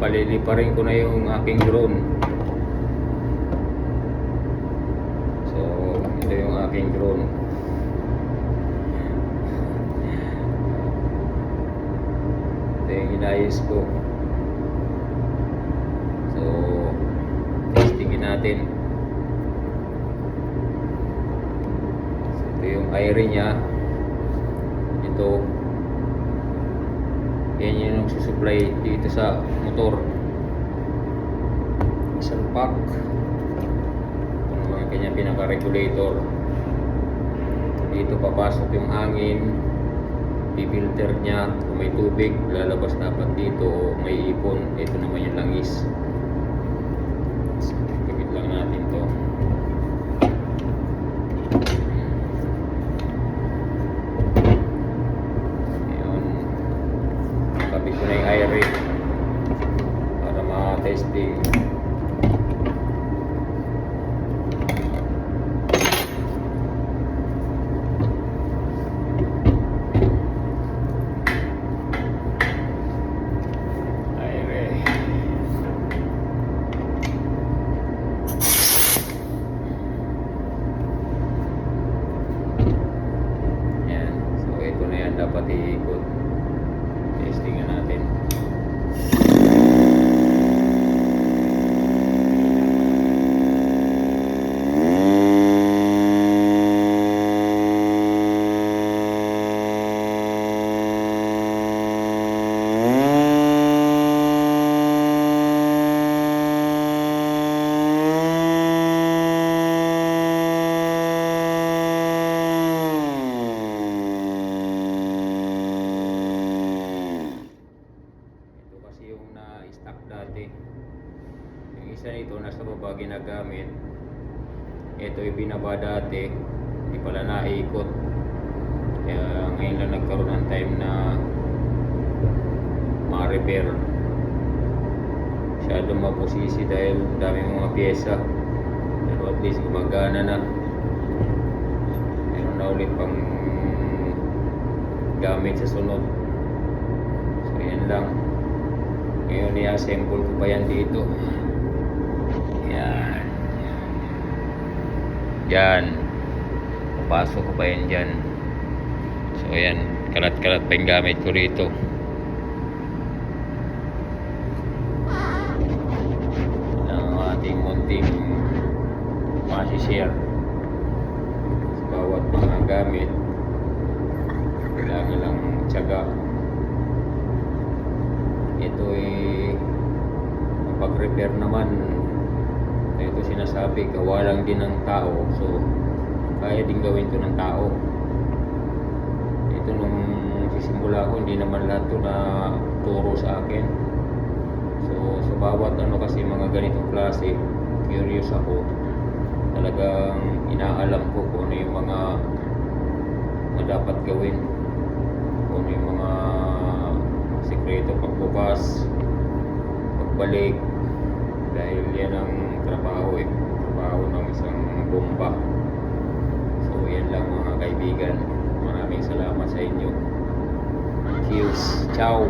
paliliparin ko na yung aking drone. So ito yung aking drone. Ito yung inayos ko. So testingin natin. So, ito yung airy nya. Ito yan yung nagsusupply dito sa motor. Isang pack. Ito naman kanya pinaka-regulator. Dito papasok yung hangin, i-filter nya. Kung may tubig, lalabas dapat dito. O may ipon, ito naman yung langis. So, kapit lang natin to. Kapit ko na yung airy para ma-testing. Dapat iikot. Testingan natin. Yung na-stock dati. Yung isa nito nasa baba ginagamit. Ito yung binaba dati, hindi pala naikot. Kaya ngayon lang nagkaroon ng time na ma-repair. Masyadong mapusisi dahil daming mga pyesa. Pero at least gumagana na. Meron na ulit pang gamit sa sunod. So yan lang. Ngayon i-assemble ko pa yan dito. Yan. Yan. Papasok ko pa yan dyan. So yan. Kalat-kalat pa yung gamit ko rito. Ang ating munting masishare sa bawat mga gamit. Kailangan lang tiyaga. Ito ay pag-repair naman. Ito sinasabi, gawa lang din ng tao. So, kaya din gawin to ng tao. Ito nung sisimula ko, hindi naman lahat to na turo sa akin. So, sa bawat ano kasi mga ganitong klase, curious ako. Talagang inaalam ko kung ano yung mga dapat gawin. Kung ano yung mga sikreto pagbukas, pagbalik, dahil yan ang trabaho ng isang bomba. So yan lang mga kaibigan, maraming salamat sa inyo. Cheers, ciao.